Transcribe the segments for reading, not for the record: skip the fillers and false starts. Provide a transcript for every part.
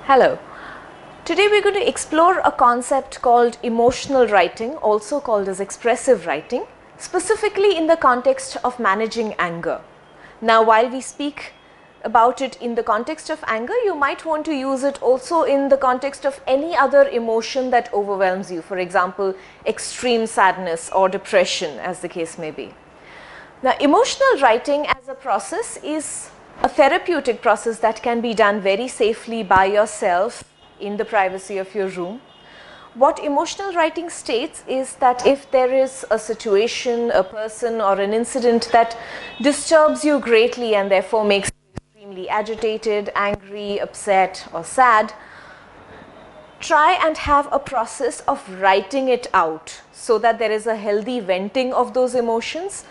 Hello. Today we're going to explore a concept called emotional writing, also called as expressive writing, specifically in the context of managing anger. Now, while we speak about it in the context of anger, you might want to use it also in the context of any other emotion that overwhelms you. For example, extreme sadness or depression, as the case may be. Now, emotional writing as a process is a therapeutic process that can be done very safely by yourself in the privacy of your room. What emotional writing states is that if there is a situation, a person or an incident that disturbs you greatly and therefore makes you extremely agitated, angry, upset or sad, try and have a process of writing it out so that there is a healthy venting of those emotions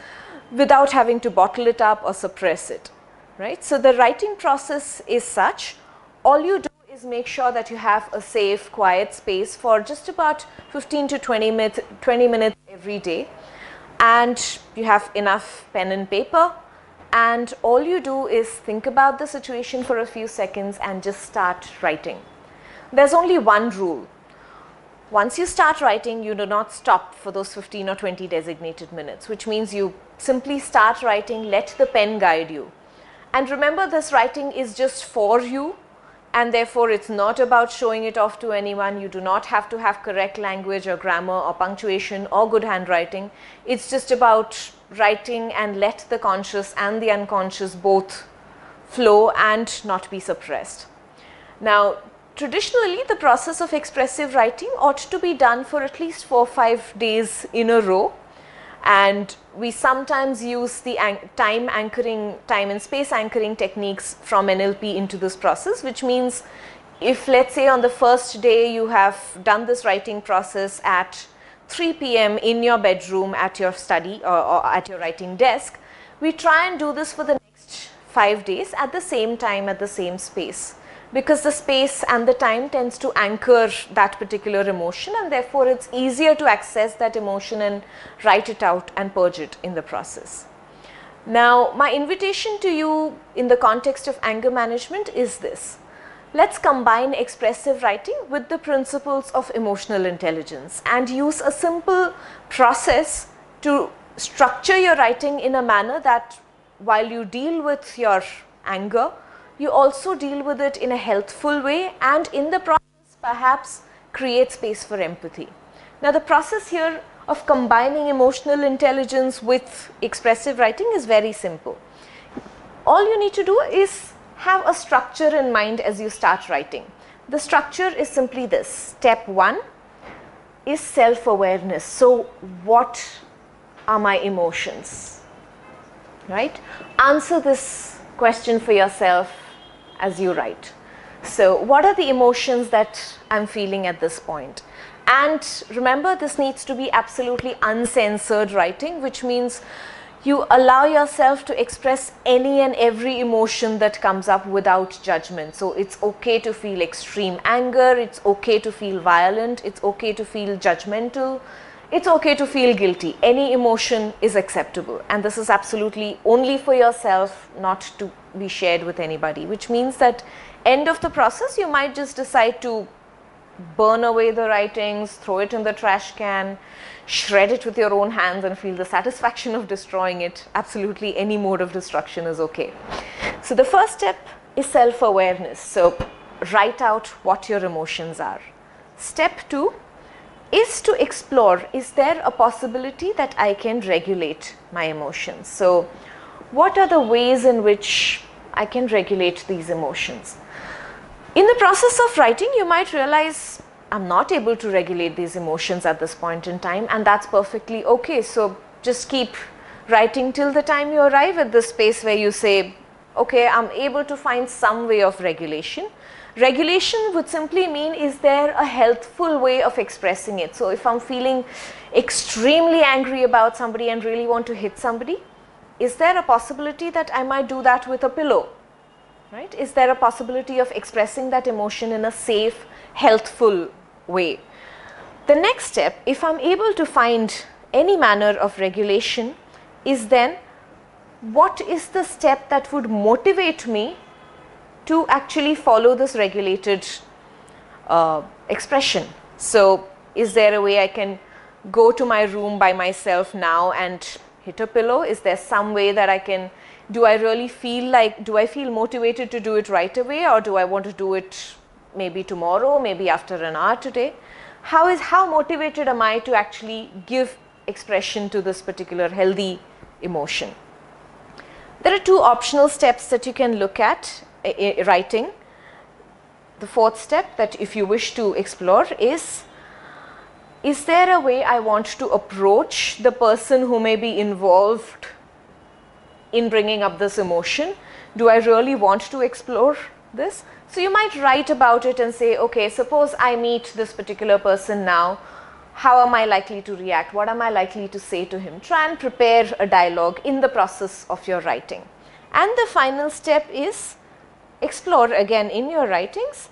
without having to bottle it up or suppress it. Right? So the writing process is such, all you do is make sure that you have a safe, quiet space for just about 15 to 20 minutes every day, and you have enough pen and paper, and all you do is think about the situation for a few seconds and just start writing. There's only one rule. Once you start writing, you do not stop for those 15 or 20 designated minutes, which means you simply start writing, let the pen guide you. And remember, this writing is just for you, and therefore it's not about showing it off to anyone. You do not have to have correct language or grammar or punctuation or good handwriting. It's just about writing and let the conscious and the unconscious both flow and not be suppressed. Now, traditionally, the process of expressive writing ought to be done for at least 4 or 5 days in a row. And we sometimes use the time and space anchoring techniques from NLP into this process, which means if, let's say, on the first day you have done this writing process at 3 p.m. in your bedroom at your study or at your writing desk, we try and do this for the next 5 days at the same time, at the same space, because the space and the time tends to anchor that particular emotion, and therefore it's easier to access that emotion and write it out and purge it in the process. Now, my invitation to you in the context of anger management is this. Let's combine expressive writing with the principles of emotional intelligence and use a simple process to structure your writing in a manner that while you deal with your anger, you also deal with it in a healthful way, and in the process perhaps create space for empathy. Now, the process here of combining emotional intelligence with expressive writing is very simple. All you need to do is have a structure in mind as you start writing. The structure is simply this. Step 1 is self-awareness. So, what are my emotions? Right? Answer this question for yourself as you write. So, what are the emotions that I'm feeling at this point? And remember, this needs to be absolutely uncensored writing, which means you allow yourself to express any and every emotion that comes up without judgment. So, it's okay to feel extreme anger, it's okay to feel violent, it's okay to feel judgmental, it's okay to feel guilty. Any emotion is acceptable, and this is absolutely only for yourself, not to be shared with anybody, which means that end of the process you might just decide to burn away the writings, throw it in the trash can, shred it with your own hands and feel the satisfaction of destroying it. Absolutely any mode of destruction is okay. So the first step is self-awareness. So write out what your emotions are. Step 2 is to explore, is there a possibility that I can regulate my emotions? So what are the ways in which I can regulate these emotions? In the process of writing, you might realize I'm not able to regulate these emotions at this point in time, and that's perfectly okay. So just keep writing till the time you arrive at this space where you say, okay, I'm able to find some way of regulation. Regulation would simply mean, is there a healthful way of expressing it? So if I'm feeling extremely angry about somebody and really want to hit somebody, is there a possibility that I might do that with a pillow? Right? Is there a possibility of expressing that emotion in a safe, healthful way? The next step, if I'm able to find any manner of regulation, is then what is the step that would motivate me to actually follow this regulated expression. So is there a way I can go to my room by myself now and hit a pillow? Is there some way that I can, do I really feel like, do I feel motivated to do it right away, or do I want to do it maybe tomorrow, maybe after an hour today? How motivated am I to actually give expression to this particular healthy emotion? There are two optional steps that you can look at writing. The fourth step that if you wish to explore is there a way I want to approach the person who may be involved in bringing up this emotion? Do I really want to explore this? So you might write about it and say, okay, suppose I meet this particular person now. How am I likely to react? What am I likely to say to him? Try and prepare a dialogue in the process of your writing. And the final step is explore again in your writings.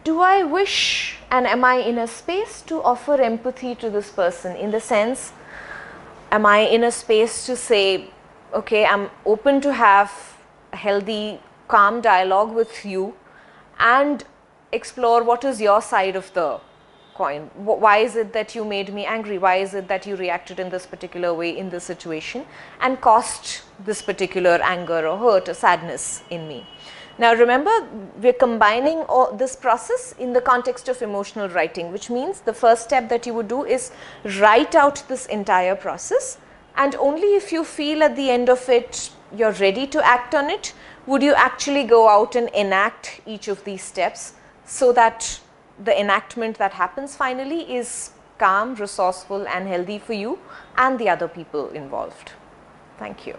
Do I wish and am I in a space to offer empathy to this person? In the sense, am I in a space to say, okay, I'm open to have a healthy, calm dialogue with you and explore what is your side of the coin. Why is it that you made me angry? Why is it that you reacted in this particular way in this situation and caused this particular anger or hurt or sadness in me? Now remember, we are combining all this process in the context of emotional writing, which means the first step that you would do is write out this entire process, and only if you feel at the end of it you're ready to act on it, would you actually go out and enact each of these steps, so that the enactment that happens finally is calm, resourceful and healthy for you and the other people involved. Thank you.